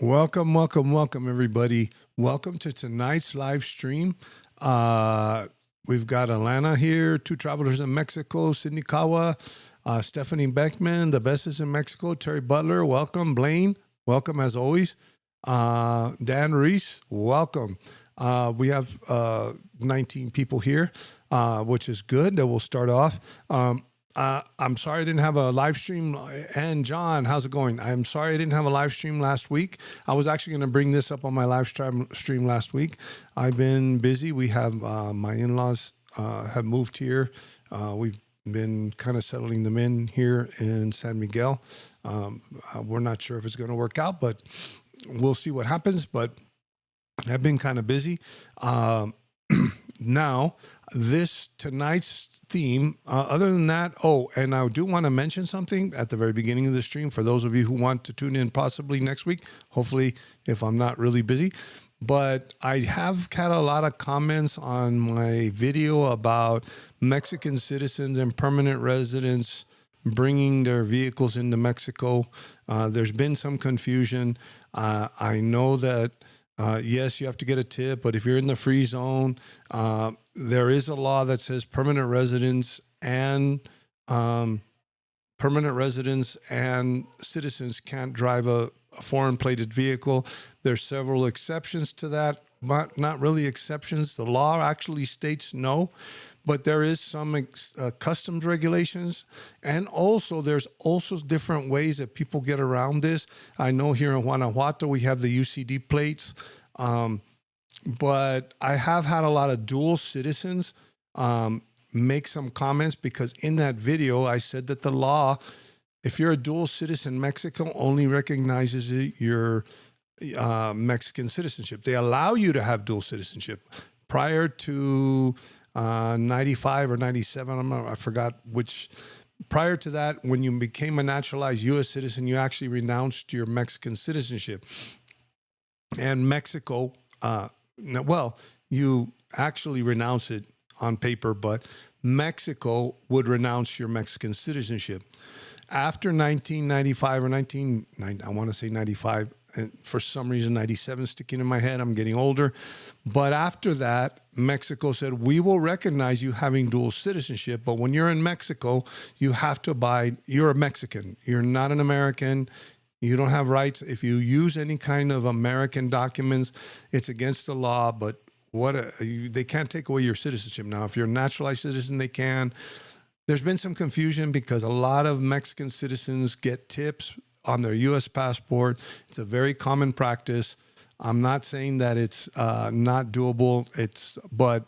Welcome, welcome, welcome, everybody. Welcome to tonight's live stream. We've got Alana here, two travelers in Mexico, Sydney Kawa, Stephanie Beckman, the best is in Mexico, Terry Butler, welcome, Blaine, welcome as always, Dan Reese, welcome. We have 19 people here, which is good. That we'll start off. I'm sorry I didn't have a live stream. And John, how's it going? I'm sorry I didn't have a live stream last week. I was actually going to bring this up on my live stream last week. I've been busy. We have my in-laws have moved here. We've been kind of settling them in here in San Miguel. We're not sure if it's going to work out, but we'll see what happens. But I've been kind of busy. Now, tonight's theme, other than that, and I do want to mention something at the very beginning of the stream for those of you who want to tune in possibly next week, hopefully if I'm not really busy. But I have had a lot of comments on my video about Mexican citizens and permanent residents bringing their vehicles into Mexico. There's been some confusion. I know that yes, you have to get a tip, but if you're in the free zone, there is a law that says permanent residents and citizens can't drive a foreign plated vehicle. There's several exceptions to that, but not really exceptions. The law actually states no, but there is some customs regulations. And also there's also different ways that people get around this. I know here in Guanajuato, we have the UCD plates. But I have had a lot of dual citizens make some comments because in that video, I said that the law, if you're a dual citizen, Mexico only recognizes your Mexican citizenship. They allow you to have dual citizenship. Prior to 95 or 97, I forgot which. Prior to that, when you became a naturalized U.S. citizen, you actually renounced your Mexican citizenship. And Mexico, you actually renounce it on paper, but Mexico would renounce your Mexican citizenship. After 1995 or I want to say 95, and for some reason 97 sticking in my head, I'm getting older. But after that, Mexico said, we will recognize you having dual citizenship, but when you're in Mexico, you have to abide, you're a Mexican, you're not an American. You don't have rights. If you use any kind of American documents, it's against the law, but they can't take away your citizenship. Now, if you're a naturalized citizen, they can. There's been some confusion because a lot of Mexican citizens get tips on their U.S. passport. It's a very common practice. I'm not saying that it's not doable. But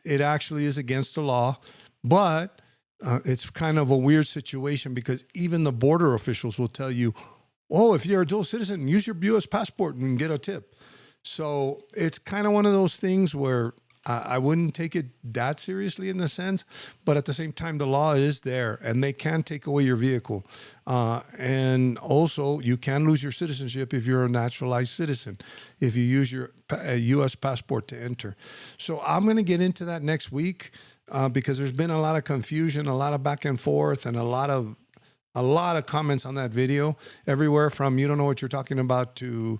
it actually is against the law. But it's kind of a weird situation because even the border officials will tell you, if you're a dual citizen, use your U.S. passport and get a tip. So it's kind of one of those things where I wouldn't take it that seriously in the sense, but at the same time, the law is there and they can take away your vehicle. And also you can lose your citizenship if you're a naturalized citizen, if you use your U.S. passport to enter. So I'm going to get into that next week. Because there's been a lot of confusion, a lot of back and forth, and a lot of comments on that video. Everywhere from you don't know what you're talking about to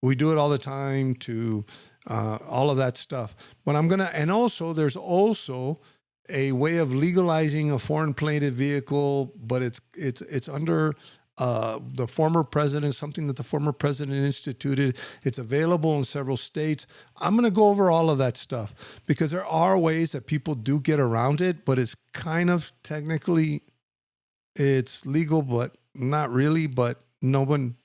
we do it all the time to all of that stuff. But and also there's also a way of legalizing a foreign plated vehicle, but it's under the former president, something that the former president instituted. It's available in several states. I'm going to go over all of that stuff because there are ways that people do get around it, but it's kind of technically it's legal, but not really, but no one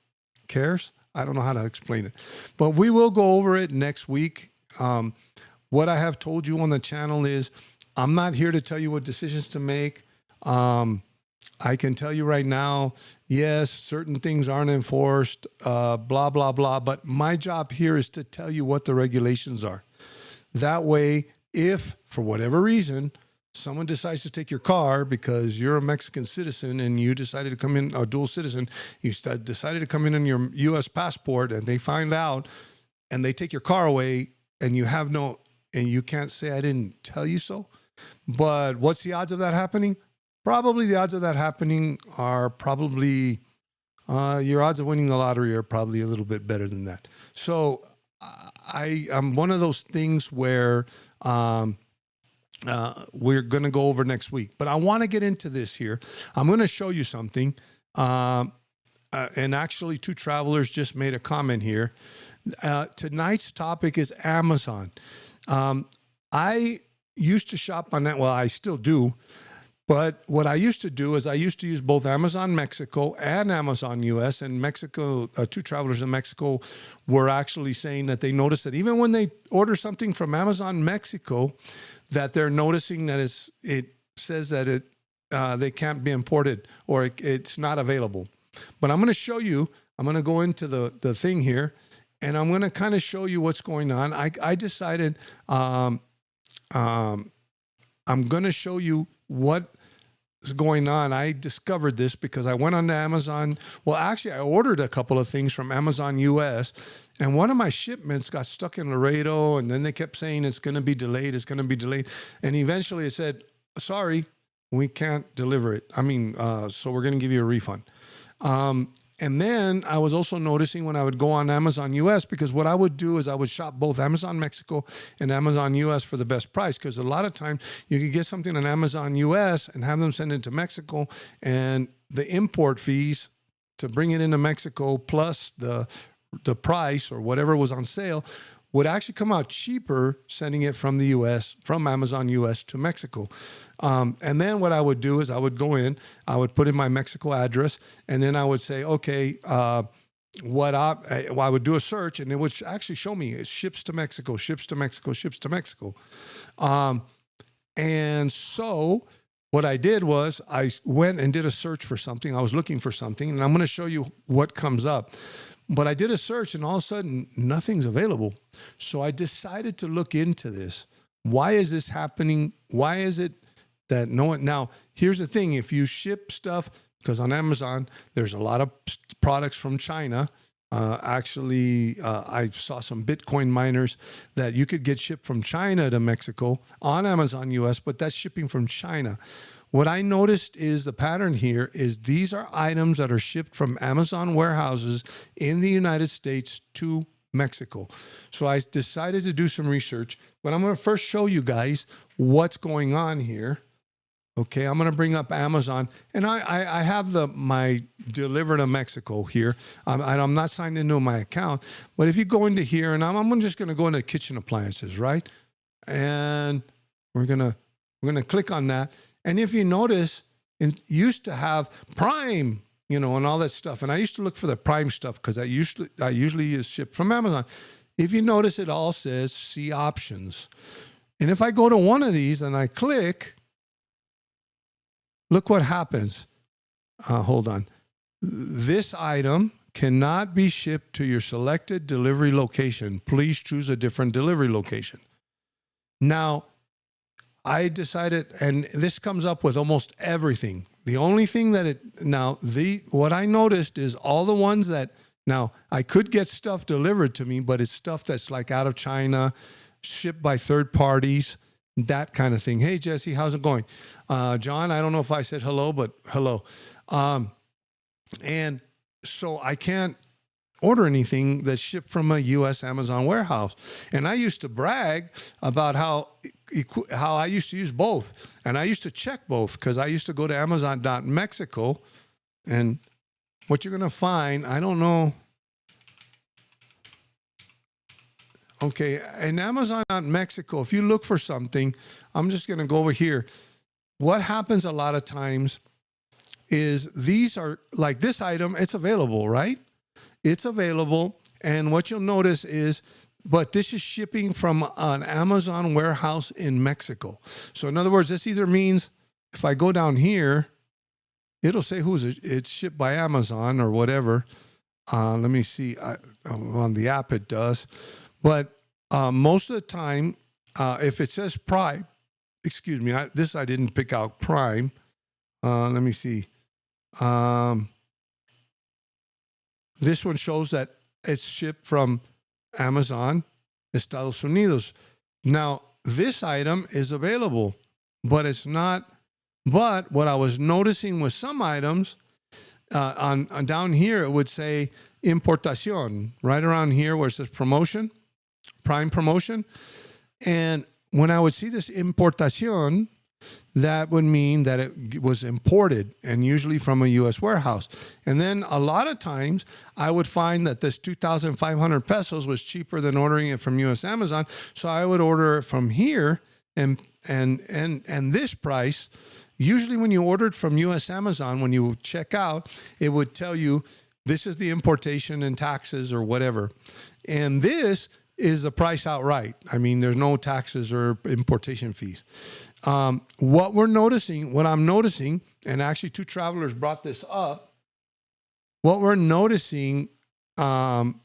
cares. I don't know how to explain it, but we will go over it next week. What I have told you on the channel is I'm not here to tell you what decisions to make. I can tell you right now, yes, certain things aren't enforced, blah, blah, blah. But my job here is to tell you what the regulations are. That way, if for whatever reason, someone decides to take your car because you're a Mexican citizen and you decided to come in, a dual citizen, you decided to come in on your U.S. passport and they find out and they take your car away and you can't say, I didn't tell you so. But what's the odds of that happening? Probably the odds of that happening are probably your odds of winning the lottery are probably a little bit better than that. So I'm one of those things where we're going to go over next week. But I want to get into this here. I'm going to show you something. And actually, two travelers just made a comment here. Tonight's topic is Amazon. I used to shop on that. Well, I still do. But what I used to do is I used to use both Amazon Mexico and Amazon US. And Mexico, two travelers in Mexico were actually saying that they noticed that even when they order something from Amazon Mexico, that they're noticing that it says that they can't be imported or it's not available. But I'm going to show you, I'm going to go into the thing here, and I'm going to kind of show you what's going on. I decided I'm going to show you what is going on. I discovered this because I went on to Amazon. Well, actually, I ordered a couple of things from Amazon US, and one of my shipments got stuck in Laredo, and then they kept saying it's going to be delayed, it's going to be delayed. And eventually it said, sorry, we can't deliver it. So we're going to give you a refund. And then I was also noticing when I would go on Amazon US, because what I would do is I would shop both Amazon Mexico and Amazon US for the best price. Because a lot of times you could get something on Amazon US and have them send it to Mexico, and the import fees to bring it into Mexico plus the price or whatever was on sale would actually come out cheaper sending it from the U.S., from Amazon U.S. to Mexico. And then what I would do is I would go in, I would put in my Mexico address, and then I would say, okay, I would do a search, and it would actually show me it ships to Mexico, ships to Mexico, ships to Mexico. And so what I did was I went and did a search for something. I was looking for something, and I'm going to show you what comes up. But I did a search, and all of a sudden, nothing's available. So I decided to look into this. Why is this happening? Why is it that no one... Now, here's the thing. If you ship stuff, because on Amazon, there's a lot of products from China. I saw some Bitcoin miners that you could get shipped from China to Mexico on Amazon US, but that's shipping from China. What I noticed is the pattern here is these are items that are shipped from Amazon warehouses in the United States to Mexico. So I decided to do some research, but I'm going to first show you guys what's going on here. Okay, I'm going to bring up Amazon, and I have my deliver to Mexico here. I'm not signed into my account, but if you go into here, and I'm just going to go into kitchen appliances, right? And we're going to click on that. And if you notice, it used to have Prime, and all that stuff. And I used to look for the Prime stuff because I usually is shipped from Amazon. If you notice, it all says see options. And if I go to one of these and I click, look what happens. Hold on. This item cannot be shipped to your selected delivery location. Please choose a different delivery location. Now, I decided, and this comes up with almost everything. The only thing that what I noticed is all the ones that, now I could get stuff delivered to me, but it's stuff that's like out of China, shipped by third parties, that kind of thing. Hey, Jesse, how's it going? John, I don't know if I said hello, but hello. And so I can't order anything that's shipped from a U.S. Amazon warehouse. And I used to brag about how I used to use both. And I used to check both because I used to go to Amazon.Mexico. And what you're going to find, I don't know. Okay, in Amazon.Mexico, if you look for something, I'm just going to go over here. What happens a lot of times is these are, like this item, it's available, right? It's available, and what you'll notice is, but this is shipping from an Amazon warehouse in Mexico. So in other words, this either means if I go down here, it'll say it's shipped by Amazon or whatever. Let me see. On the app it does. But most of the time, if it says Prime, excuse me, I didn't pick out Prime. Let me see. This one shows that it's shipped from Amazon, Estados Unidos. Now, this item is available, but it's not. But what I was noticing with some items, on down here, it would say importación, right around here where it says promotion, prime promotion. And when I would see this importación, that would mean that it was imported and usually from a U.S. warehouse. And then a lot of times I would find that this 2,500 pesos was cheaper than ordering it from U.S. Amazon. So I would order it from here and this price, usually when you ordered from U.S. Amazon, when you check out, it would tell you this is the importation and taxes or whatever. And this is the price outright. I mean, there's no taxes or importation fees. What I'm noticing, and actually two travelers brought this up, what we're noticing, hold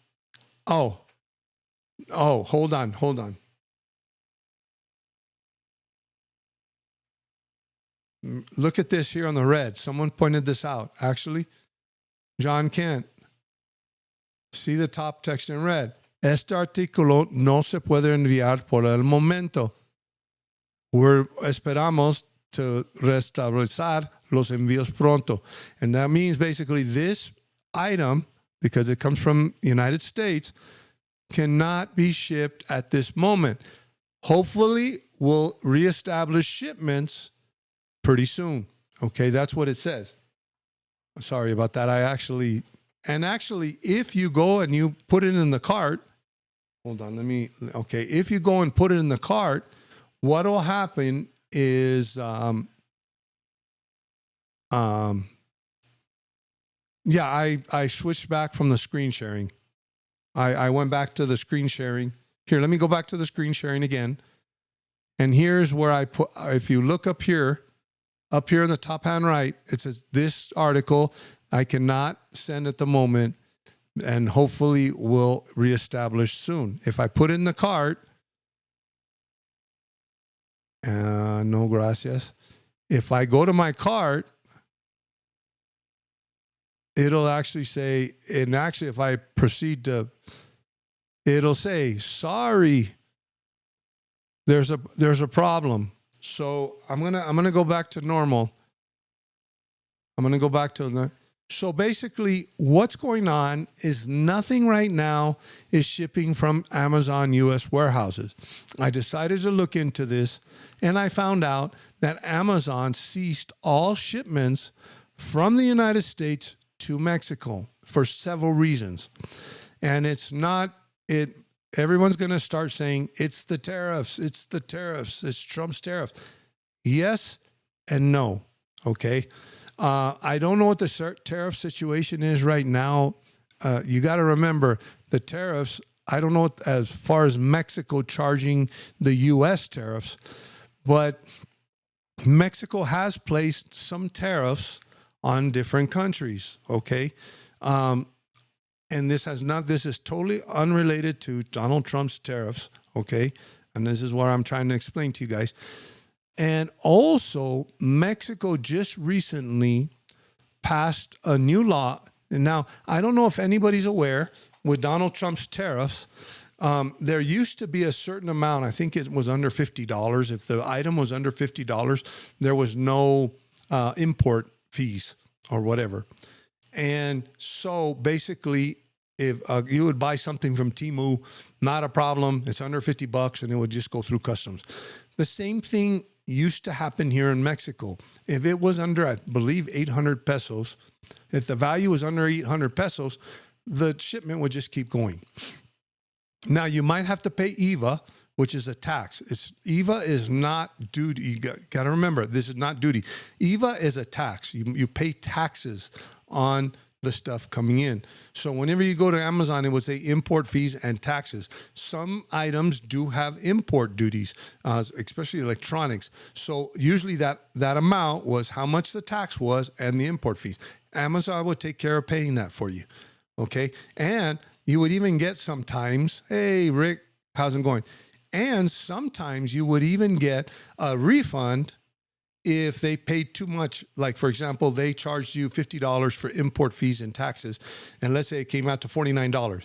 on. Look at this here on the red. Someone pointed this out. Actually, John Kent. See the top text in red. Este artículo no se puede enviar por el momento. Esperamos to restablecer los envíos pronto. And that means basically this item, because it comes from the United States, cannot be shipped at this moment. Hopefully, we'll reestablish shipments pretty soon. Okay, that's what it says. Sorry about that. Actually, if you go and you put it in the cart, if you go and put it in the cart, what will happen is, I switched back from the screen sharing. I went back to the screen sharing. Here, let me go back to the screen sharing again. And here's where I put, if you look up here in the top hand right, it says this article I cannot send at the moment and hopefully will reestablish soon. If I put it in the cart, no gracias. If I go to my cart, it'll actually say, and actually if I proceed to, it'll say, sorry, there's a problem. So I'm gonna go back to normal. So basically what's going on is nothing right now is shipping from Amazon US warehouses. I decided to look into this and I found out that Amazon ceased all shipments from the United States to Mexico for several reasons. And everyone's going to start saying, it's the tariffs, it's Trump's tariffs. Yes and no, okay? I don't know what the tariff situation is right now. You got to remember the tariffs. I don't know as far as Mexico charging the U.S. tariffs, but Mexico has placed some tariffs on different countries. Okay. And this is totally unrelated to Donald Trump's tariffs. Okay. And this is what I'm trying to explain to you guys. And also, Mexico just recently passed a new law. And now, I don't know if anybody's aware, with Donald Trump's tariffs, there used to be a certain amount. I think it was under $50. If the item was under $50, there was no import fees or whatever. And so basically, if you would buy something from Temu, not a problem. It's under $50 and it would just go through customs. The same thing used to happen here in Mexico. If it was under, I believe, 800 pesos, if the value was under 800 pesos, the shipment would just keep going. Now, you might have to pay IVA, which is a tax. IVA is not duty. You got to remember, this is not duty. IVA is a tax. You pay taxes on the stuff coming in. So whenever you go to Amazon, it would say import fees and taxes. Some items do have import duties, especially electronics. So usually that amount was how much the tax was and the import fees. Amazon would take care of paying that for you. Okay. And you would even get sometimes, hey, Rick, how's it going? And sometimes you would even get a refund if they paid too much. Like, for example, they charged you $50 for import fees and taxes, and let's say it came out to $49,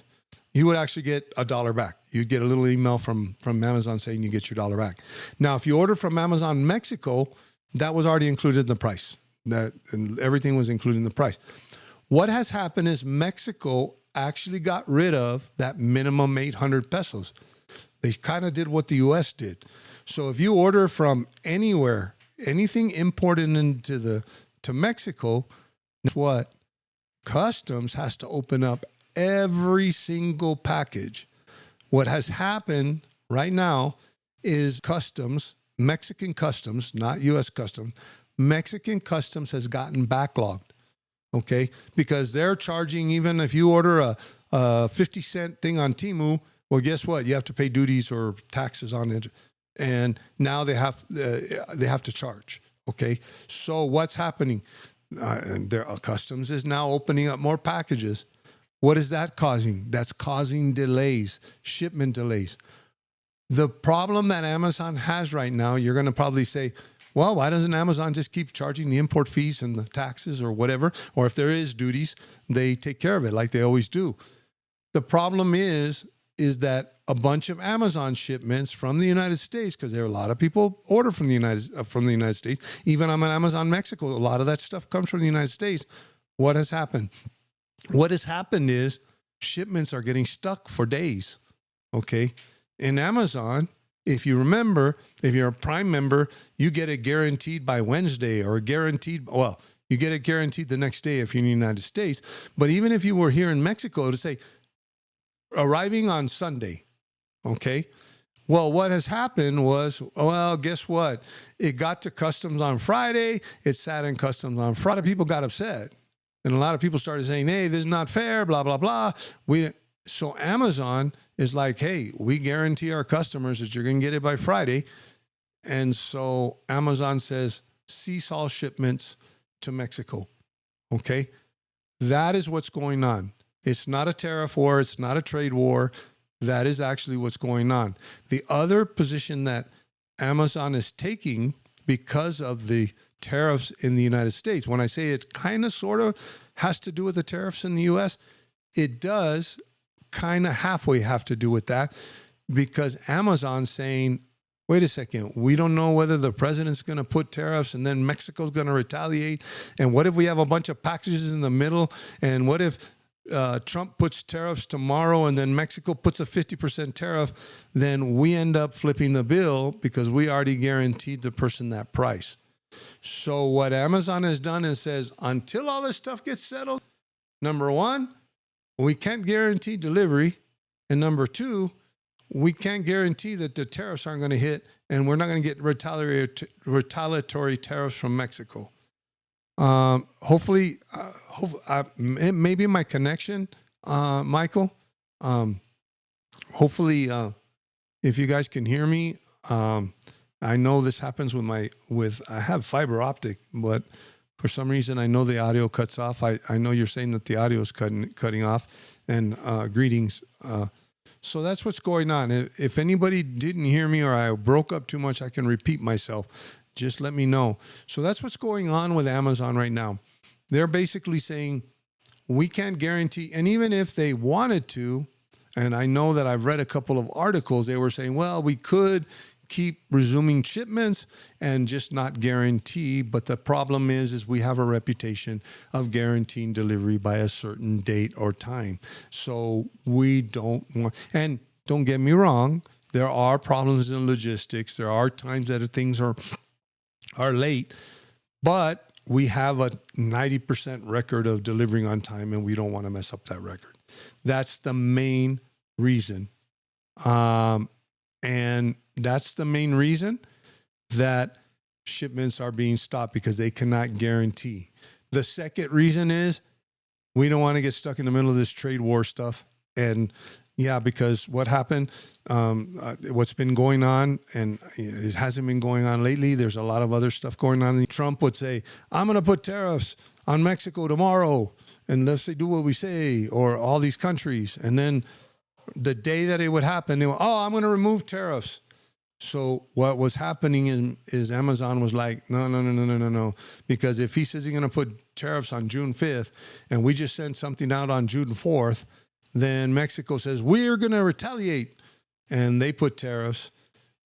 you would actually get $1 back. You'd get a little email from Amazon saying you get your $1 back. Now, if you order from Amazon Mexico, that was already included in the price. And everything was included in the price. What has happened is Mexico actually got rid of that minimum 800 pesos. They kind of did what the U.S. did. So if you order from anywhere, anything imported to Mexico, what? Customs has to open up every single package. What has happened right now is customs, Mexican customs, not U.S. customs, Mexican customs has gotten backlogged, okay? Because they're charging, even if you order a 50-cent thing on Temu, well, guess what? You have to pay duties or taxes on it. And now they have to charge, okay? So what's happening? Their customs is now opening up more packages. What is that causing? That's causing delays, shipment delays. The problem that Amazon has right now, you're going to probably say, well, why doesn't Amazon just keep charging the import fees and the taxes or whatever? Or if there is duties, they take care of it like they always do. The problem is that a bunch of Amazon shipments from the United States, because there are a lot of people order from the United States. Even on Amazon Mexico, a lot of that stuff comes from the United States. What has happened? What has happened is shipments are getting stuck for days, okay? In Amazon, if you remember, if you're a Prime member, you get it guaranteed by Wednesday or you get it guaranteed the next day if you're in the United States. But even if you were here in Mexico, to say, arriving on Sunday, okay? Well, what has happened was, well, guess what? It got to customs on Friday. It sat in customs on Friday. People got upset. And a lot of people started saying, hey, this is not fair, blah, blah, blah. So Amazon is like, hey, we guarantee our customers that you're going to get it by Friday. And so Amazon says, cease all shipments to Mexico. Okay? That is what's going on. It's not a tariff war. It's not a trade war. That is actually what's going on. The other position that Amazon is taking because of the tariffs in the United States, when I say it kind of sort of has to do with the tariffs in the U.S., it does kind of halfway have to do with that, because Amazon's saying, wait a second, we don't know whether the president's going to put tariffs and then Mexico's going to retaliate. And what if we have a bunch of packages in the middle? And what if Trump puts tariffs tomorrow and then Mexico puts a 50% tariff? Then we end up flipping the bill because we already guaranteed the person that price. So what Amazon has done is says, until all this stuff gets settled, number one, we can't guarantee delivery. And number two, we can't guarantee that the tariffs aren't going to hit, and we're not going to get retaliatory tariffs from Mexico. Hopefully, maybe my connection, Michael. Hopefully, if you guys can hear me, I know this happens with I have fiber optic, but for some reason I know the audio cuts off. I know you're saying that the audio is cutting off, and greetings. So that's what's going on. If anybody didn't hear me or I broke up too much, I can repeat myself. Just let me know. So that's what's going on with Amazon right now. They're basically saying, we can't guarantee, and even if they wanted to, and I know that I've read a couple of articles, they were saying, well, we could keep resuming shipments and just not guarantee. But the problem is we have a reputation of guaranteeing delivery by a certain date or time. So we don't want, and don't get me wrong, there are problems in logistics. There are times that things are late, but we have a 90% record of delivering on time, and we don't want to mess up that record. That's the main reason. And that's the main reason that shipments are being stopped, because they cannot guarantee. The second reason is we don't want to get stuck in the middle of this trade war stuff. And yeah, because what happened, what's been going on, and it hasn't been going on lately. There's a lot of other stuff going on. Trump would say, I'm going to put tariffs on Mexico tomorrow, and let's say do what we say, or all these countries. And then the day that it would happen, they were, I'm going to remove tariffs. So what was happening is Amazon was like, no. Because if he says he's going to put tariffs on June 5th, and we just sent something out on June 4th, then Mexico says, we're going to retaliate, and they put tariffs,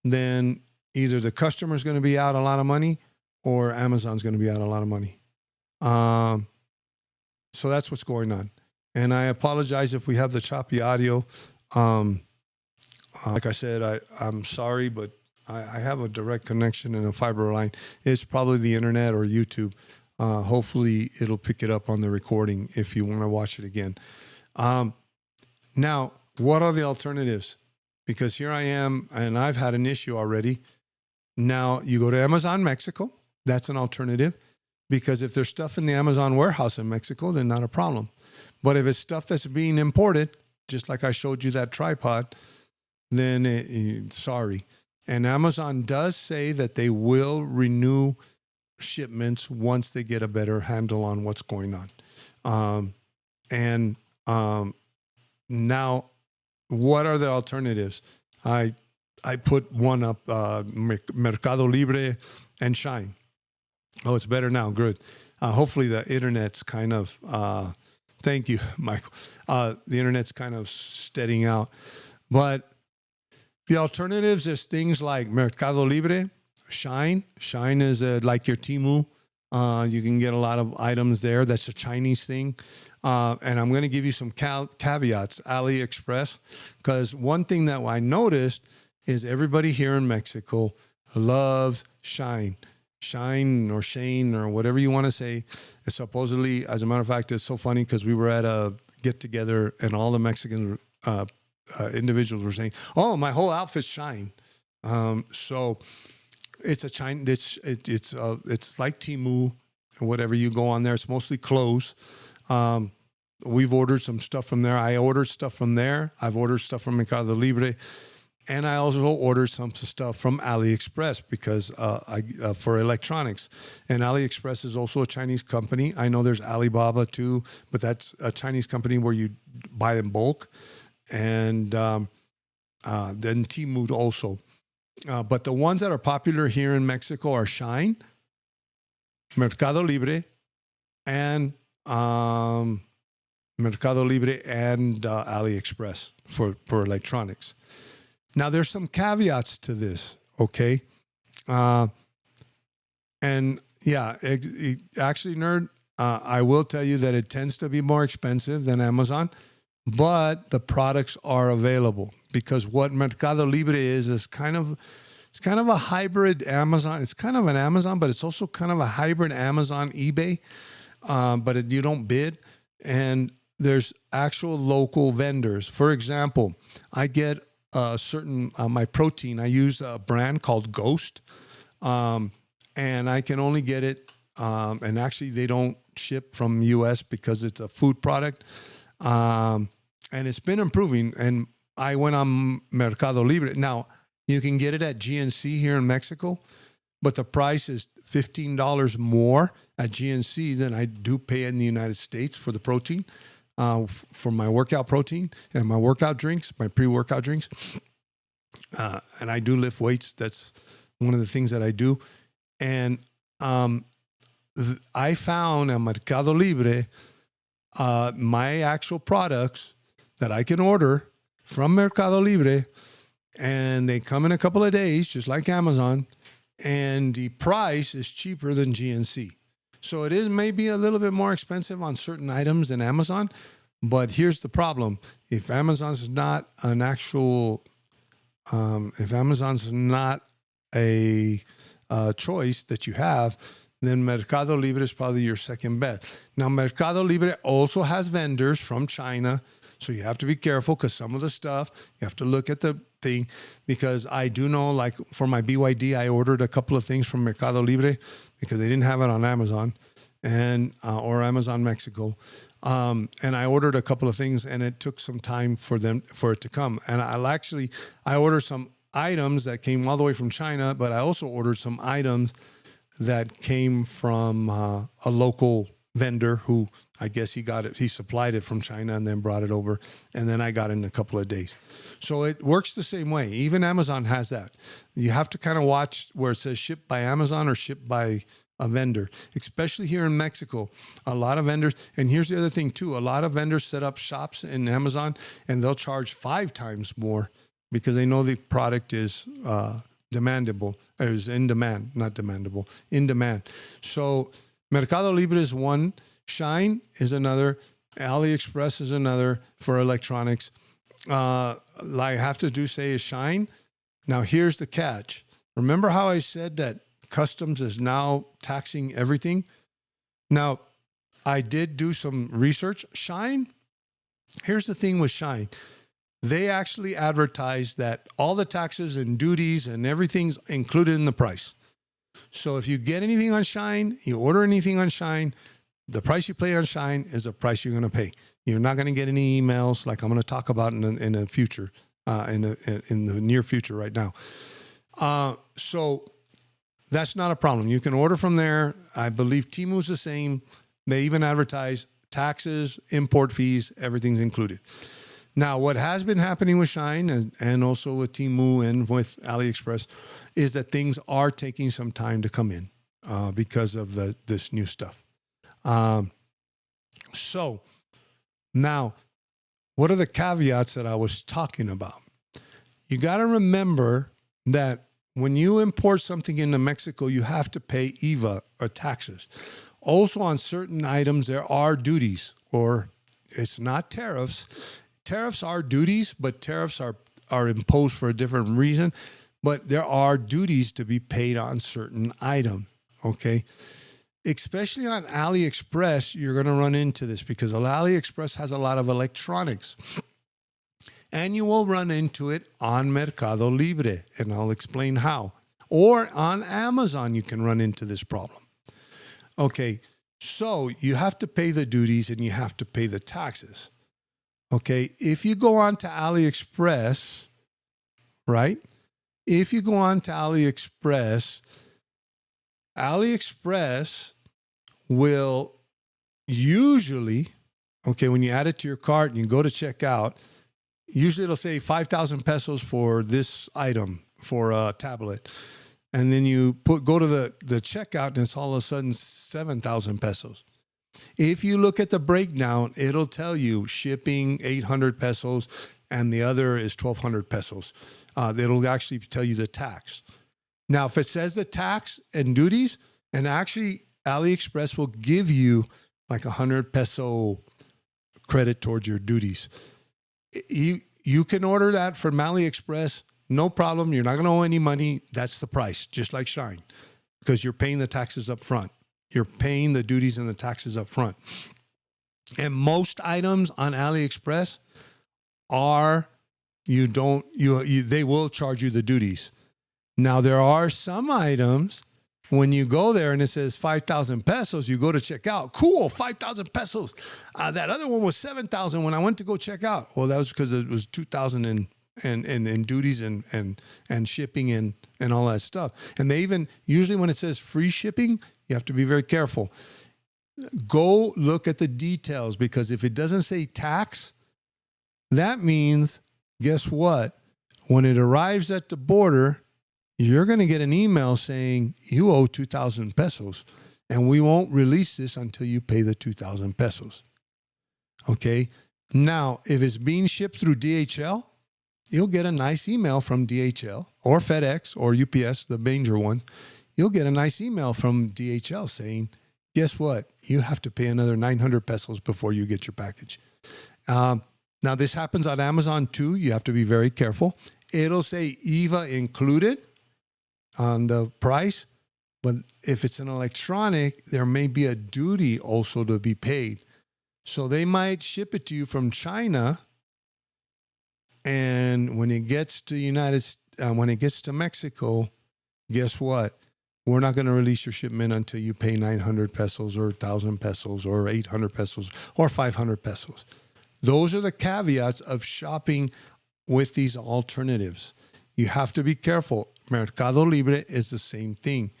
then either the customer's going to be out a lot of money or Amazon's going to be out a lot of money. So that's what's going on. And I apologize if we have the choppy audio. Like I said, I'm sorry, but I have a direct connection and a fiber line. It's probably the internet or YouTube. Hopefully, it'll pick it up on the recording if you want to watch it again. Now, what are the alternatives? Because here I am, and I've had an issue already. Now, you go to Amazon Mexico. That's an alternative. Because if there's stuff in the Amazon warehouse in Mexico, then not a problem. But if it's stuff that's being imported, just like I showed you that tripod, then sorry. And Amazon does say that they will renew shipments once they get a better handle on what's going on. Now, what are the alternatives? I put one up, Mercado Libre and Shein. Oh, it's better now. Good. Hopefully the internet's kind of, thank you, Michael. The internet's kind of steadying out. But the alternatives is things like Mercado Libre, Shein. Shein is like your Temu. You can get a lot of items there. That's a Chinese thing. And I'm going to give you some caveats, AliExpress, because one thing that I noticed is everybody here in Mexico loves Shein. Shein or Shein or whatever you want to say. It's supposedly, as a matter of fact, it's so funny because we were at a get-together and all the Mexican individuals were saying, "Oh, my whole outfit's Shein." So it's a China. It's like Temu or whatever. You go on there. It's mostly clothes. We've ordered some stuff from there. I ordered stuff from there. I've ordered stuff from Mercado Libre. And I also ordered some stuff from AliExpress because for electronics. And AliExpress is also a Chinese company. I know there's Alibaba too, but that's a Chinese company where you buy in bulk. And then Temu also. But the ones that are popular here in Mexico are Shein, Mercado Libre, and AliExpress for electronics. Now, there's some caveats to this, okay? And yeah, actually, nerd, I will tell you that it tends to be more expensive than Amazon, but the products are available because what Mercado Libre is kind of a hybrid Amazon. It's kind of an Amazon, but it's also kind of a hybrid Amazon eBay, but you don't bid. And there's actual local vendors. For example, I get my protein. I use a brand called Ghost, and I can only get it. And actually, they don't ship from U.S. because it's a food product, and it's been improving. And I went on Mercado Libre. Now you can get it at GNC here in Mexico, but the price is $15 more at GNC than I do pay in the United States for the protein. For my workout protein and my workout drinks, my pre-workout drinks. And I do lift weights. That's one of the things that I do. And I found on Mercado Libre my actual products that I can order from Mercado Libre, and they come in a couple of days, just like Amazon, and the price is cheaper than GNC. So it is maybe a little bit more expensive on certain items than Amazon, but here's the problem. If Amazon's not an actual, if Amazon's not a choice that you have, then Mercado Libre is probably your second bet. Now, Mercado Libre also has vendors from China, so you have to be careful because some of the stuff, you have to look at the thing, because I do know, like for my BYD, I ordered a couple of things from Mercado Libre because they didn't have it on Amazon and or Amazon Mexico. And I ordered a couple of things, and it took some time for it to come. And I ordered some items that came all the way from China, but I also ordered some items that came from a local vendor who, I guess he supplied it from China and then brought it over, and then I got it in a couple of days. So it works the same way. Even Amazon has that. You have to kind of watch where it says shipped by Amazon or shipped by a vendor, especially here in Mexico. A lot of vendors, and here's the other thing too, a lot of vendors set up shops in Amazon and they'll charge 5 times more because they know the product is demandable, or is in demand, not demandable, in demand. So Mercado Libre is one. Shein is another. AliExpress is another for electronics. I have to say is Shein. Now, here's the catch. Remember how I said that customs is now taxing everything? Now, I did do some research. Shein, here's the thing with Shein. They actually advertise that all the taxes and duties and everything's included in the price. So if you get anything on Shein, you order anything on Shein, the price you pay on Shein is the price you're going to pay. You're not going to get any emails like I'm going to talk about in the future, in the near future right now. So that's not a problem. You can order from there. I believe Temu's the same. They even advertise taxes, import fees, everything's included. Now, what has been happening with Shein and also with Temu and with AliExpress is that things are taking some time to come in because of this new stuff. So now, what are the caveats that I was talking about? You got to remember that when you import something into Mexico, you have to pay IVA or taxes. Also, on certain items, there are duties, or it's not tariffs. Tariffs are duties, but tariffs are imposed for a different reason. But there are duties to be paid on certain items, okay? Especially on AliExpress, you're going to run into this because AliExpress has a lot of electronics. And you will run into it on Mercado Libre, and I'll explain how. Or on Amazon, you can run into this problem. Okay, so you have to pay the duties and you have to pay the taxes. Okay, if you go on to AliExpress, right? If you go on to AliExpress will usually, okay, when you add it to your cart and you go to check out, usually it'll say 5,000 pesos for this item, for a tablet. And then you go to the checkout and it's all of a sudden 7,000 pesos. If you look at the breakdown, it'll tell you shipping 800 pesos and the other is 1,200 pesos. It'll actually tell you the tax. Now, if it says the tax and duties, and actually AliExpress will give you like 100 peso credit towards your duties. You can order that from AliExpress, no problem. You're not going to owe any money. That's the price, just like Shein, because you're paying the taxes up front. You're paying the duties and the taxes up front. And most items on AliExpress they will charge you the duties. Now, there are some items when you go there and it says 5,000 pesos, you go to check out. Cool, 5,000 pesos. That other one was 7,000 when I went to go check out. Well, that was because it was 2,000 and duties and shipping and all that stuff. And they even, usually when it says free shipping, you have to be very careful. Go look at the details, because if it doesn't say tax, that means, guess what? When it arrives at the border, you're going to get an email saying you owe 2,000 pesos and we won't release this until you pay the 2,000 pesos. Okay. Now, if it's being shipped through DHL, you'll get a nice email from DHL or FedEx or UPS, the major one. You'll get a nice email from DHL saying, guess what? You have to pay another 900 pesos before you get your package. Now, this happens on Amazon too. You have to be very careful. It'll say IVA included on the price, but if it's an electronic, there may be a duty also to be paid. So they might ship it to you from China, and when it gets to Mexico, guess what? We're not going to release your shipment until you pay 900 pesos or 1,000 pesos or 800 pesos or 500 pesos. Those are the caveats of shopping with these alternatives. You have to be careful. Mercado Libre is the same thing.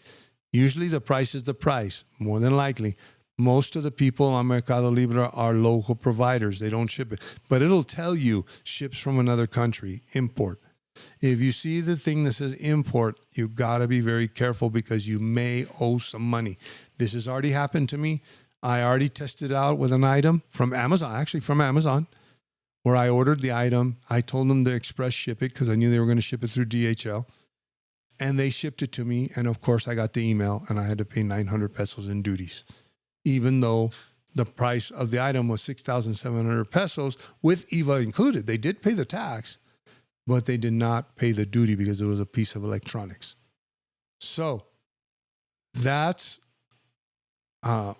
Usually the price is the price, more than likely. Most of the people on Mercado Libre are local providers. They don't ship it. But it'll tell you ships from another country, import. If you see the thing that says import, you got to be very careful because you may owe some money. This has already happened to me. I already tested out with an item from Amazon, where I ordered the item. I told them to express ship it because I knew they were going to ship it through DHL. And they shipped it to me. And of course, I got the email and I had to pay 900 pesos in duties, even though the price of the item was 6,700 pesos with IVA included. They did pay the tax, but they did not pay the duty because it was a piece of electronics. So that's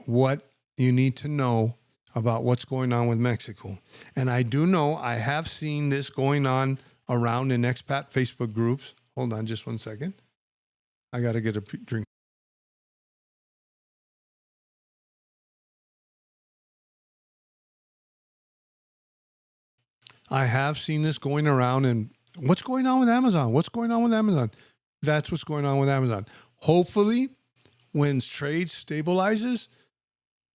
what you need to know about what's going on with Mexico. And I do know I have seen this going on around in expat Facebook groups. Hold on just one second. I got to get a drink. I have seen this going around, and what's going on with Amazon? What's going on with Amazon? That's what's going on with Amazon. Hopefully, when trade stabilizes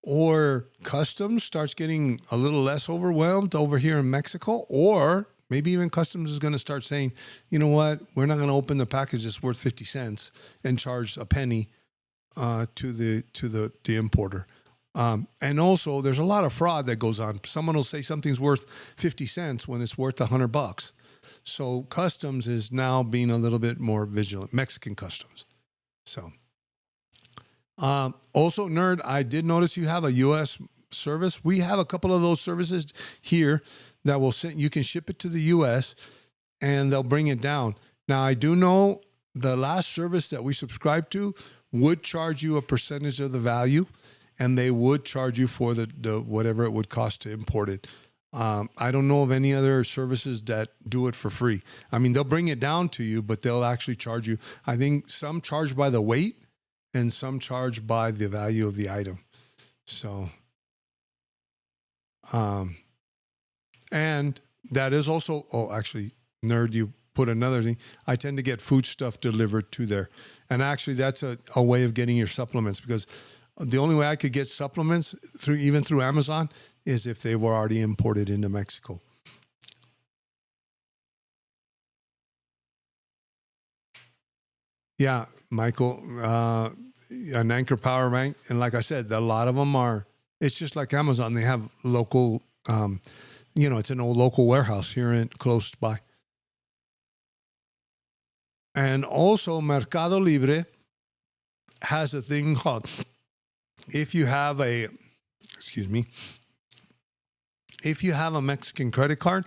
or customs starts getting a little less overwhelmed over here in Mexico, or maybe even customs is going to start saying, you know what, we're not going to open the package that's worth 50 cents and charge a penny to the importer. And also, there's a lot of fraud that goes on. Someone will say something's worth 50 cents when it's worth $100. So customs is now being a little bit more vigilant, Mexican customs. So also, Nerd, I did notice you have a U.S. service. We have a couple of those services here that will send, you can ship it to the U.S. and they'll bring it down. Now, I do know the last service that we subscribed to would charge you a percentage of the value, and they would charge you for the whatever it would cost to import it. I don't know of any other services that do it for free. I mean, they'll bring it down to you, but they'll actually charge you. I think some charge by the weight and some charge by the value of the item. So, and that is also, oh, actually, Nerd, you put another thing. I tend to get food stuff delivered to there. And actually, that's a way of getting your supplements, because the only way I could get supplements even through Amazon is if they were already imported into Mexico. Yeah, Michael, an Anchor power bank. And like I said, a lot of them are, it's just like Amazon. They have local, it's an old local warehouse here close by. And also Mercado Libre has a thing called, if you have a Mexican credit card,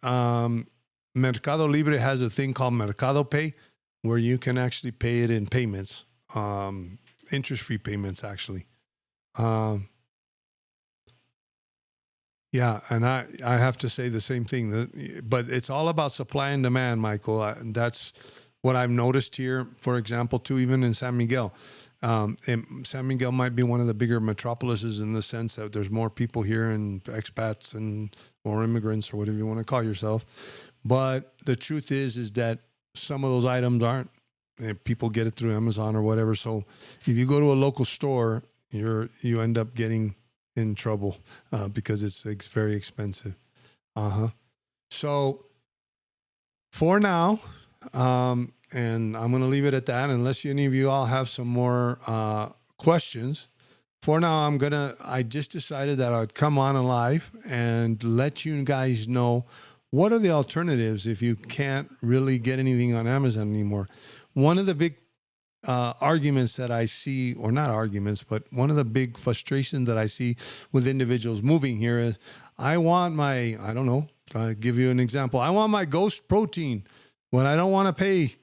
Mercado Libre has a thing called Mercado Pay, where you can actually pay it in payments, interest-free payments, actually. Yeah, and I have to say the same thing. But it's all about supply and demand, Michael. That's what I've noticed here, for example, too, even in San Miguel. And San Miguel might be one of the bigger metropolises in the sense that there's more people here and expats and more immigrants, or whatever you want to call yourself. But the truth is that some of those items aren't. People get it through Amazon or whatever. So if you go to a local store, you end up getting in trouble because it's very expensive. So for now, and I'm going to leave it at that, unless any of you all have some more questions. For now, I just decided that I'd come on live and let you guys know what are the alternatives if you can't really get anything on Amazon anymore. One of the big arguments that I see, or not arguments, but one of the big frustrations that I see with individuals moving here is, I want my, I'll give you an example. I want my Ghost protein, but I don't want to pay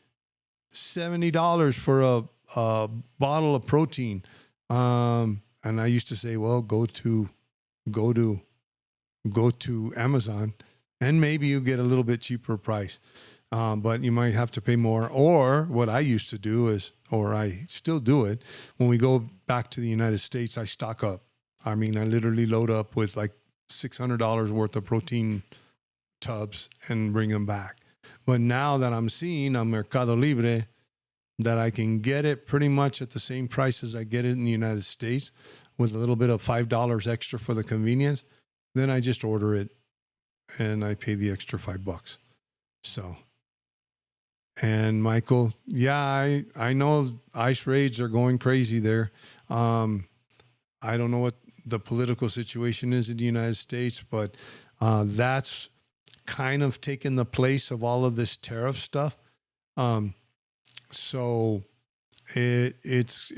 $70 for a bottle of protein. And I used to say, well, go to Amazon, and maybe you get a little bit cheaper price. But you might have to pay more. Or what I used to do is, or I still do it, when we go back to the United States, I stock up. I mean, I literally load up with like $600 worth of protein tubs and bring them back. But now that I'm seeing on Mercado Libre that I can get it pretty much at the same price as I get it in the United States, with a little bit of $5 extra for the convenience, then I just order it and I pay the extra $5. So, and Michael, yeah, I know ICE raids are going crazy there. I don't know what the political situation is in the United States, but that's kind of taken the place of all of this tariff stuff. So it's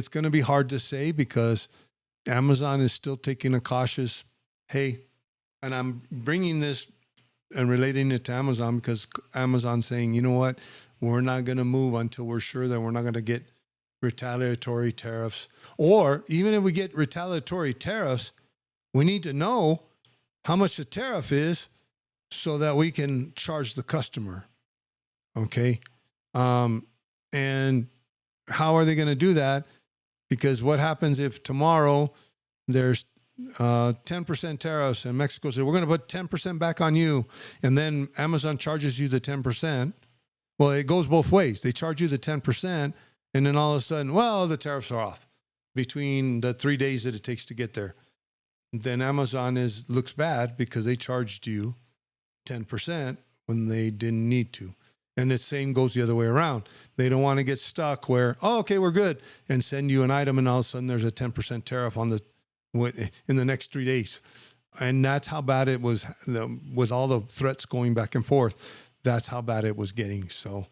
going to be hard to say, because Amazon is still taking a cautious, hey, and I'm bringing this and relating it to Amazon because Amazon's saying, you know what, we're not going to move until we're sure that we're not going to get retaliatory tariffs. Or even if we get retaliatory tariffs, we need to know how much the tariff is so that we can charge the customer. Okay. And how are they going to do that? Because what happens if tomorrow there's 10% tariffs and Mexico says, we're going to put 10% back on you. And then Amazon charges you the 10%. Well, it goes both ways. They charge you the 10%. And then all of a sudden, well, the tariffs are off between the 3 days that it takes to get there. Then Amazon looks bad because they charged you 10% when they didn't need to. And the same goes the other way around. They don't want to get stuck where, oh, okay, we're good, and send you an item, and all of a sudden there's a 10% tariff on in the next 3 days. And that's how bad it was with all the threats going back and forth. That's how bad it was getting. So,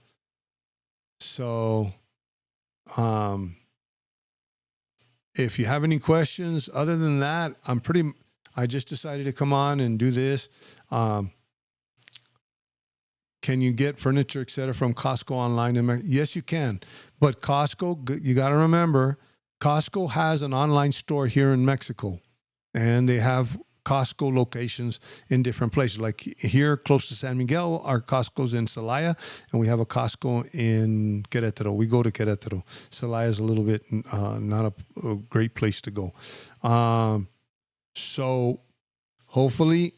if you have any questions, other than that, I just decided to come on and do this. Can you get furniture, et cetera, from Costco online? Yes, you can. But Costco, you got to remember, Costco has an online store here in Mexico. And they have Costco locations in different places. Like here, close to San Miguel, our Costco's in Celaya. And we have a Costco in Querétaro. We go to Querétaro. Celaya is a little bit not a great place to go. So hopefully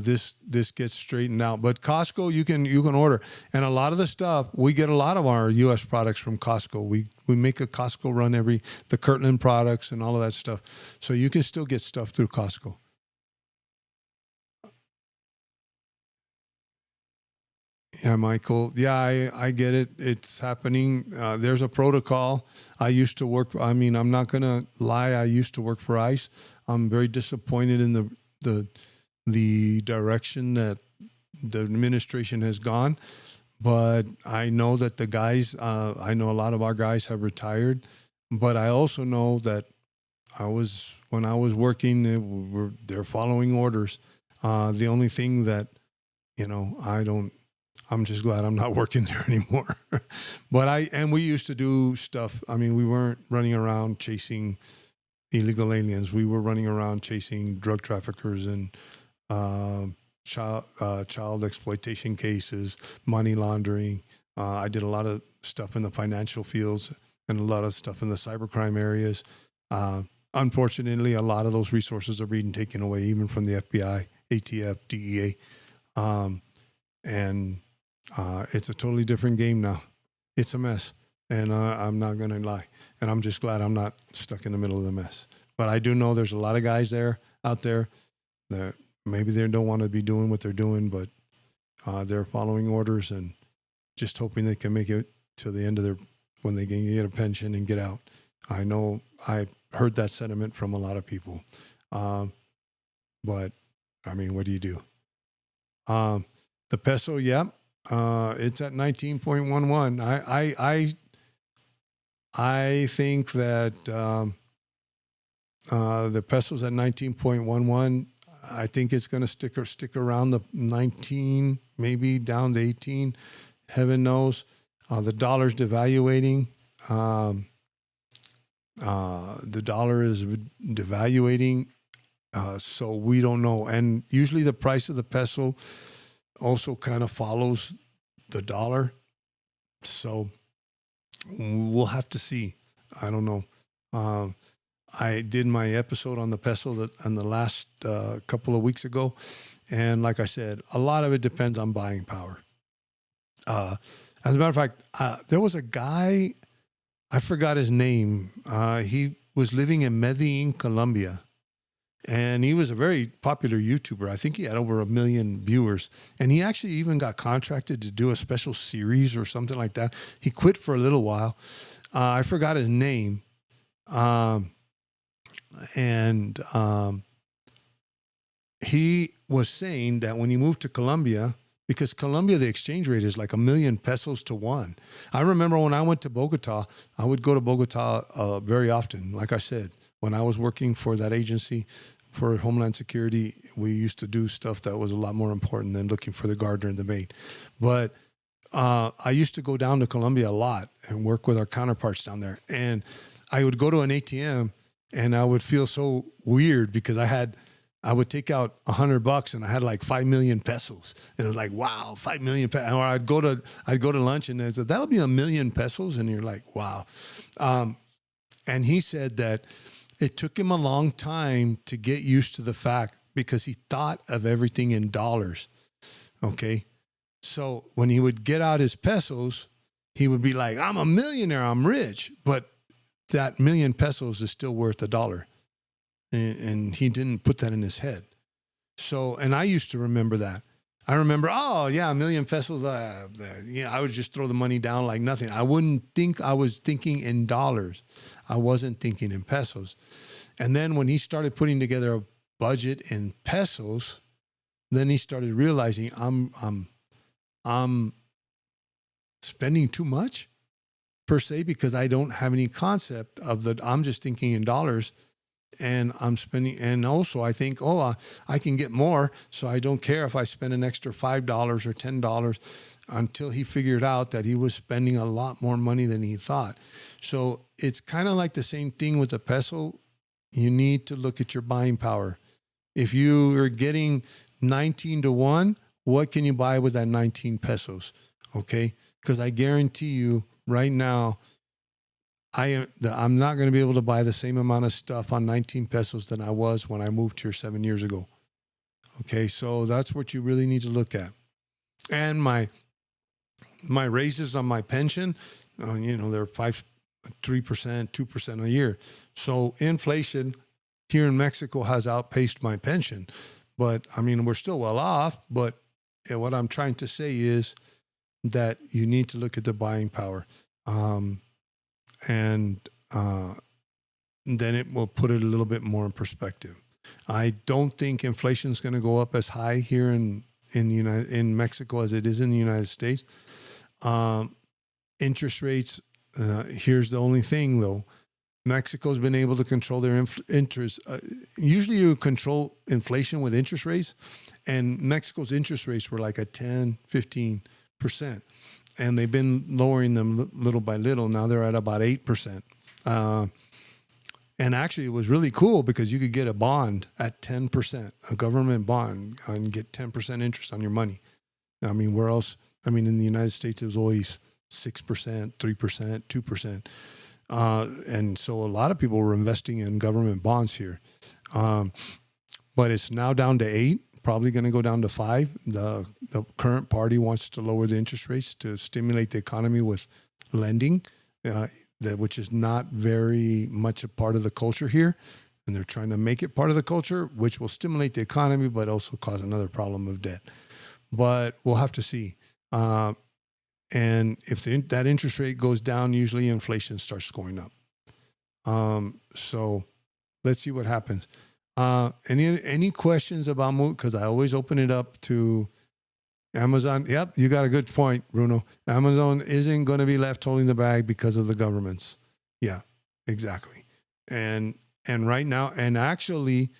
this gets straightened out. But Costco, you can order, and a lot of the stuff, we get a lot of our U.S. products from Costco. We make a Costco run the Kirtland products and all of that stuff, so you can still get stuff through Costco. Yeah, Michael. Yeah, I get it. It's happening. There's a protocol. I used to work. I mean, I'm not gonna lie. I used to work for ICE. I'm very disappointed in the direction that the administration has gone. But I know that the guys, I know a lot of our guys have retired, but I also know that when I was working, they're following orders. The only thing that, I'm just glad I'm not working there anymore. But we used to do stuff. I mean, we weren't running around chasing illegal aliens. We were running around chasing drug traffickers and child exploitation cases, money laundering. I did a lot of stuff in the financial fields and a lot of stuff in the cybercrime areas. Unfortunately, a lot of those resources are being taken away, even from the FBI, ATF, DEA. And it's a totally different game now. It's a mess. And I'm not going to lie. And I'm just glad I'm not stuck in the middle of the mess. But I do know there's a lot of guys out there that maybe they don't want to be doing what they're doing, but they're following orders and just hoping they can make it to the end of when they can get a pension and get out. I know I heard that sentiment from a lot of people. But I mean, what do you do? The peso, yeah, it's at 19.11. I think that the peso's at 19.11. I think it's going to stick around the 19, maybe down to 18. Heaven knows. The dollar's devaluating. The dollar is devaluating, so we don't know. And usually the price of the peso also kind of follows the dollar. So we'll have to see. I don't know. I did my episode on the peso on the last couple of weeks ago. And like I said, a lot of it depends on buying power. As a matter of fact, there was a guy, I forgot his name. He was living in Medellin, Colombia. And he was a very popular YouTuber. I think he had over 1 million viewers. And he actually even got contracted to do a special series or something like that. He quit for a little while. I forgot his name. He was saying that when he moved to Colombia, because Colombia, the exchange rate is like 1 million pesos to one. I remember when I went to Bogota, I would go to Bogota very often. Like I said, when I was working for that agency for Homeland Security, we used to do stuff that was a lot more important than looking for the gardener and the maid. But I used to go down to Colombia a lot and work with our counterparts down there. And I would go to an ATM and I would feel so weird because I would take out $100 and I had like 5 million pesos. And it was like, wow, 5 million pesos. Or I'd go to lunch and they said, that'll be 1 million pesos. And you're like, wow. And he said that it took him a long time to get used to the fact because he thought of everything in dollars. Okay. So when he would get out his pesos, he would be like, I'm a millionaire, I'm rich. But that 1 million pesos is still worth $1. And he didn't put that in his head. So, and I used to remember that. I remember, oh yeah, 1 million pesos. Yeah, I would just throw the money down like nothing. I wouldn't think I was thinking in dollars. I wasn't thinking in pesos. And then when he started putting together a budget in pesos, then he started realizing I'm spending too much per se because I don't have any concept of I'm just thinking in dollars. And I'm spending, and also I think, I can get more, so I don't care if I spend an extra $5 or $10 until he figured out that he was spending a lot more money than he thought. So it's kind of like the same thing with the peso. You need to look at your buying power. If you are getting 19-1, what can you buy with that 19 pesos? Okay, because I guarantee you right now, I'm not going to be able to buy the same amount of stuff on 19 pesos than I was when I moved here 7 years ago. Okay, so that's what you really need to look at. And my raises on my pension, they're 3%, 2% a year. So inflation here in Mexico has outpaced my pension. But I mean, we're still well off. But what I'm trying to say is that you need to look at the buying power. And then it will put it a little bit more in perspective. I don't think inflation is going to go up as high here in Mexico as it is in the United States. Interest rates. Here's the only thing, though. Mexico's been able to control their interest. Usually, you control inflation with interest rates, and Mexico's interest rates were like at 10, 15%. And they've been lowering them little by little. Now they're at about 8%. And actually, it was really cool because you could get a bond at 10%, a government bond, and get 10% interest on your money. I mean, where else? I mean, in the United States, it was always 6%, 3%, 2%. And so a lot of people were investing in government bonds here. But it's now down to 8%. Probably going to go down to 5%. The current party wants to lower the interest rates to stimulate the economy with lending, which is not very much a part of the culture here. And they're trying to make it part of the culture, which will stimulate the economy, but also cause another problem of debt. But we'll have to see. And if that interest rate goes down, usually inflation starts going up. So let's see what happens. Any questions about moving? Because I always open it up to Amazon. Yep, you got a good point, Bruno. Amazon isn't going to be left holding the bag because of the governments. Yeah, exactly. And right now, and actually,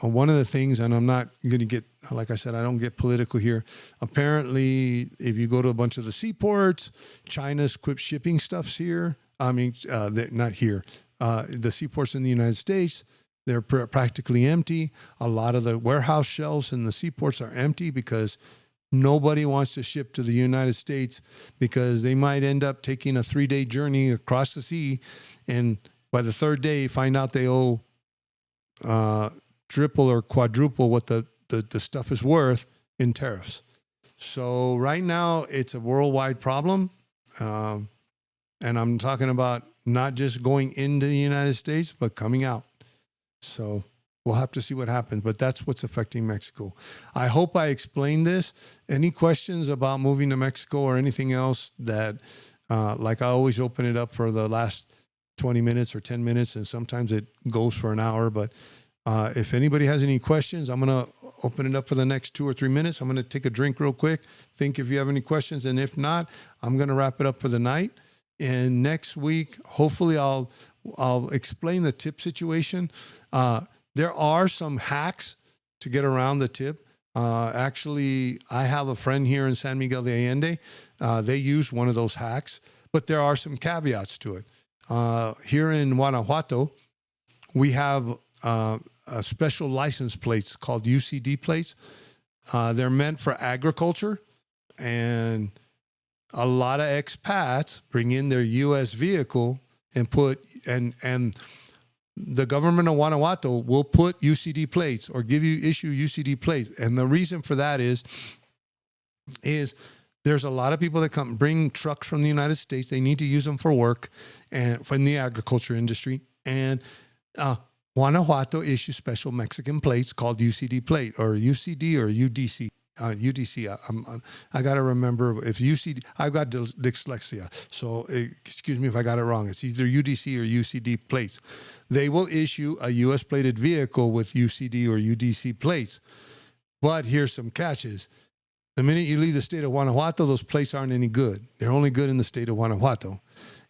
one of the things, and I'm not going to get, like I said, I don't get political here. Apparently, if you go to a bunch of the seaports, China's quit shipping stuffs here. I mean, not here. The seaports in the United States, they're practically empty. A lot of the warehouse shelves in the seaports are empty because nobody wants to ship to the United States because they might end up taking a 3-day journey across the sea. And by the third day, find out they owe triple or quadruple what the stuff is worth in tariffs. So right now, it's a worldwide problem. And I'm talking about not just going into the United States, but coming out. So we'll have to see what happens, but that's what's affecting Mexico. I hope I explained this. Any questions about moving to Mexico or anything else that, like I always open it up for the last 20 minutes or 10 minutes, and sometimes it goes for an hour. But if anybody has any questions, I'm going to open it up for the next 2 or 3 minutes. I'm going to take a drink real quick, think if you have any questions. And if not, I'm going to wrap it up for the night. And next week, hopefully, I'll explain the tip situation. There are some hacks to get around the tip. Actually, I have a friend here in San Miguel de Allende. They use one of those hacks, but there are some caveats to it. Here in Guanajuato, we have special license plates called UCD plates. They're meant for agriculture, and a lot of expats bring in their U.S. vehicle and and the government of Guanajuato will put UCD plates or issue UCD plates. And the reason for that is there's a lot of people that bring trucks from the United States. They need to use them for work and from the agriculture industry. And Guanajuato issues special Mexican plates called UCD plate or UCD or UDC. UDC. I got to remember if UCD. I've got dyslexia, so excuse me if I got it wrong. It's either UDC or UCD plates. They will issue a U.S. plated vehicle with UCD or UDC plates. But here's some catches. The minute you leave the state of Guanajuato, those plates aren't any good. They're only good in the state of Guanajuato.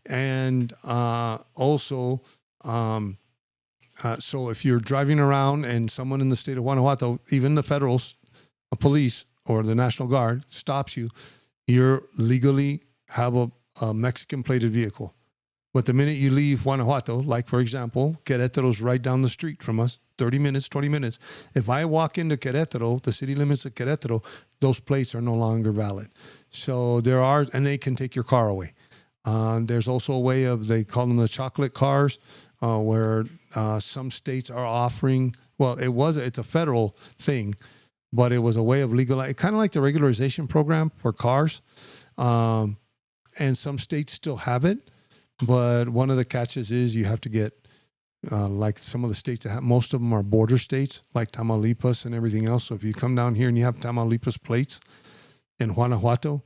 And also, so if you're driving around and someone in the state of Guanajuato, even the federal police or the National Guard stops you, you're legally have a Mexican plated vehicle. But the minute you leave Guanajuato, like for example, Querétaro's right down the street from us, 30 minutes, 20 minutes. If I walk into Querétaro, the city limits of Querétaro, those plates are no longer valid. So and they can take your car away. There's also a way they call them the chocolate cars, where some states are offering, it's a federal thing, but it was a way of legalizing, kind of like the regularization program for cars. And some states still have it. But one of the catches is you have to get, like some of the states that most of them are border states, like Tamaulipas and everything else. So if you come down here and you have Tamaulipas plates in Guanajuato,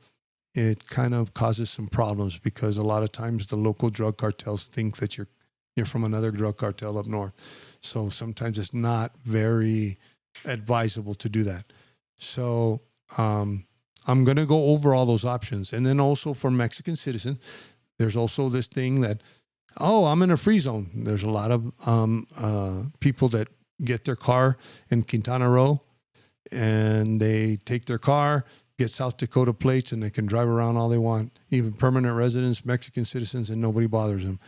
it kind of causes some problems because a lot of times the local drug cartels think that you're from another drug cartel up north. So sometimes it's not very advisable to do that. So I'm going to go over all those options. And then also for Mexican citizens, there's also this thing that, I'm in a free zone. There's a lot of people that get their car in Quintana Roo and they take their car, get South Dakota plates, and they can drive around all they want, even permanent residents, Mexican citizens, and nobody bothers them.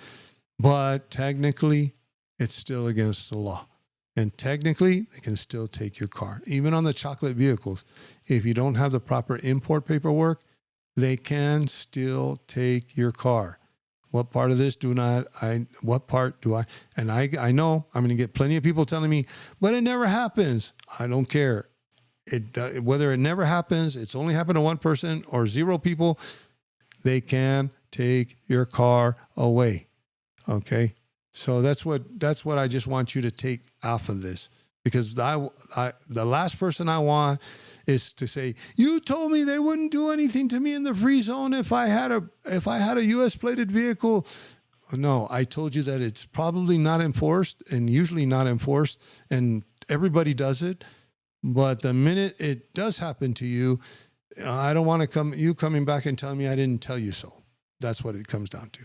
But technically, it's still against the law. And technically, they can still take your car. Even on the chocolate vehicles, if you don't have the proper import paperwork, they can still take your car. What part of this what part do I? And I know I'm going to get plenty of people telling me, but it never happens. I don't care. Whether it never happens, it's only happened to one person or 0 people, they can take your car away. Okay? So that's what I just want you to take off of this. Because the last person I want is to say, you told me they wouldn't do anything to me in the free zone if I had a U.S. plated vehicle. No, I told you that it's probably not enforced and usually not enforced, and everybody does it. But the minute it does happen to you, I don't want you coming back and telling me I didn't tell you so. That's what it comes down to.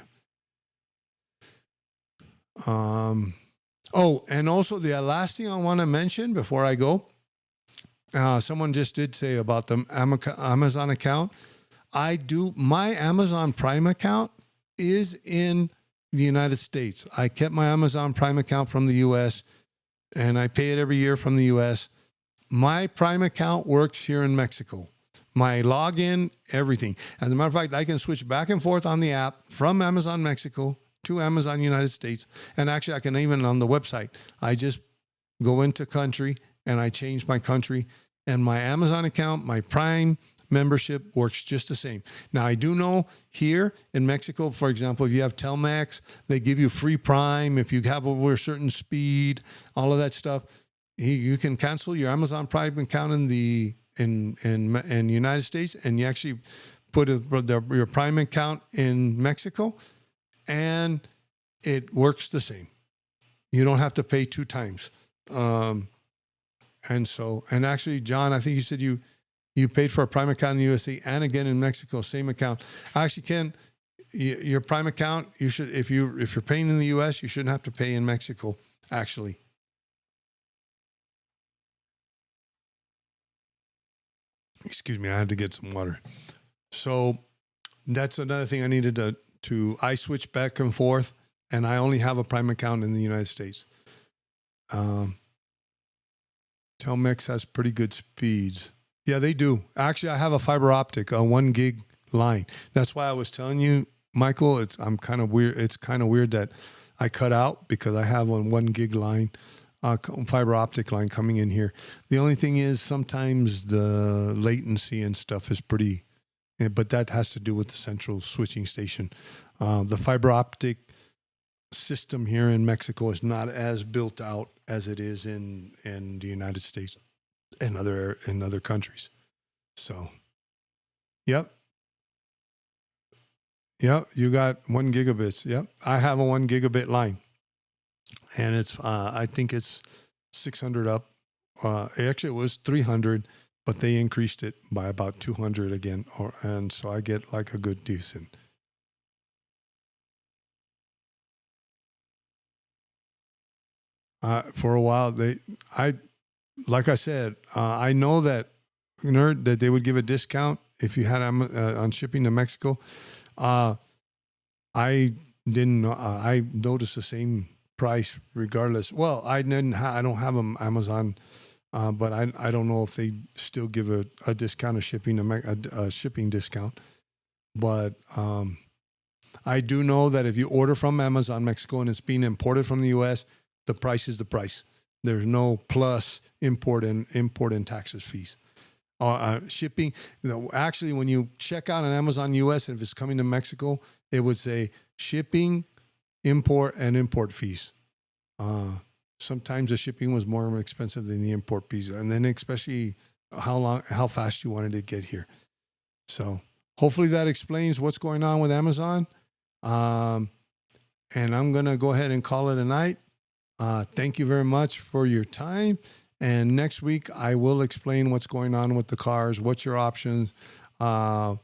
And also the last thing I want to mention before I go, someone just did say about the Amazon account. My Amazon Prime account is in the United States. I kept my Amazon Prime account from the U.S. and I pay it every year from the U.S. My Prime account works here in Mexico. My login, everything. As a matter of fact, I can switch back and forth on the app from Amazon Mexico to Amazon United States. And actually, I can even on the website, I just go into country and I change my country. And my Amazon account, my Prime membership works just the same. Now, I do know here in Mexico, for example, if you have Telmex, they give you free Prime. If you have over a certain speed, all of that stuff, you can cancel your Amazon Prime account in the United States, and you actually put your Prime account in Mexico, and it works the same. You don't have to pay 2 times. And actually, John, I think you said you paid for a Prime account in the USA and again in Mexico, same account. Actually, Ken, your Prime account, you should, if you're paying in the U.S., you shouldn't have to pay in Mexico, actually. Excuse me, I had to get some water. So that's another thing I needed I switch back and forth, and I only have a Prime account in the United States. Telmex has pretty good speeds. Yeah, they do. Actually, I have a fiber optic, a 1 gig line. That's why I was telling you, Michael, I'm kind of weird. It's kind of weird that I cut out because I have a 1 gig line, fiber optic line coming in here. The only thing is sometimes the latency and stuff is pretty, but that has to do with the central switching station. The fiber optic system here in Mexico is not as built out as it is in the United States and other countries. So, yep, you got 1 gigabits. Yep, I have a 1 gigabit line, and it's I think it's 600 up. Actually, it was 300, but they increased it by about 200 again, and so I get like a good decent. For a while, like I said, I know that that they would give a discount if you had on shipping to Mexico. I didn't know. I noticed the same price regardless. Well, I don't have them Amazon, but I don't know if they still give a discount of shipping a shipping discount. But I do know that if you order from Amazon Mexico and it's being imported from the U.S., the price is the price. There's no plus import and taxes fees. Shipping, actually, when you check out on Amazon US, and if it's coming to Mexico, it would say shipping, import, and import fees. Sometimes the shipping was more expensive than the import fees, and then especially how fast you wanted to get here. So hopefully that explains what's going on with Amazon. And I'm gonna go ahead and call it a night. Thank you very much for your time. And next week, I will explain what's going on with the cars, what's your options, and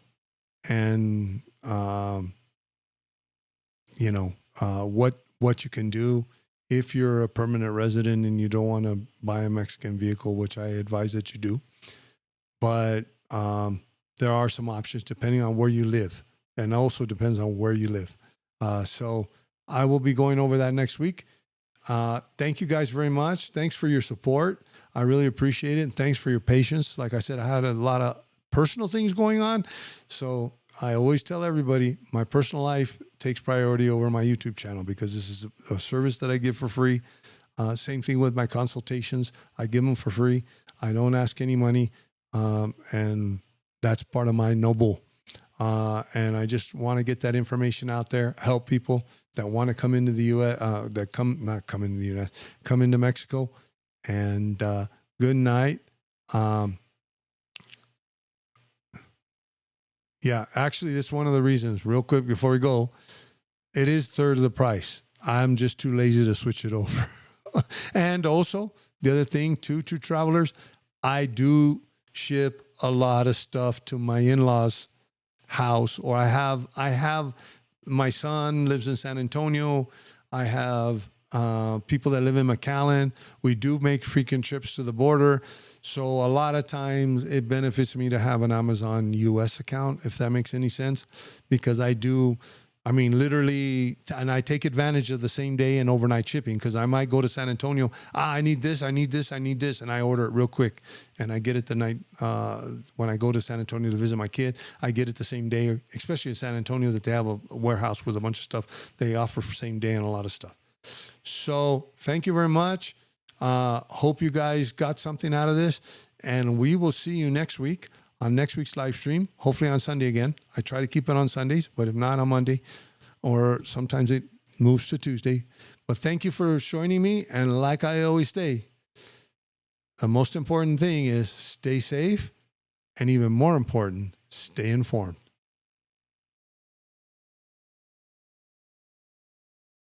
what you can do if you're a permanent resident and you don't want to buy a Mexican vehicle, which I advise that you do. But there are some options depending on where you live, and also depends on where you live. So I will be going over that next week. Thank you guys very much. Thanks for your support. I really appreciate it. And thanks for your patience. Like I said, I had a lot of personal things going on. So I always tell everybody my personal life takes priority over my YouTube channel because this is a service that I give for free. Same thing with my consultations. I give them for free. I don't ask any money. And that's part of my noble. And I just want to get that information out there, help people that want to come into the U.S., come into Mexico. And good night. Yeah, actually, that's one of the reasons, real quick before we go, it is third of the price. I'm just too lazy to switch it over. And also, the other thing, to travelers, I do ship a lot of stuff to my in-laws' house, or I have my son lives in San Antonio. I have people that live in McAllen. We do make frequent trips to the border. So a lot of times it benefits me to have an Amazon US account, if that makes any sense, because literally, and I take advantage of the same day and overnight shipping, because I might go to San Antonio. I need this, and I order it real quick, and I get it the night when I go to San Antonio to visit my kid. I get it the same day, especially in San Antonio, that they have a warehouse with a bunch of stuff they offer for same day and a lot of stuff. So thank you very much. Hope you guys got something out of this, and we will see you next week on next week's live stream, hopefully on Sunday again. I try to keep it on Sundays, but if not, on Monday, or sometimes it moves to Tuesday. But thank you for joining me, and like I always say, the most important thing is stay safe, and even more important, stay informed.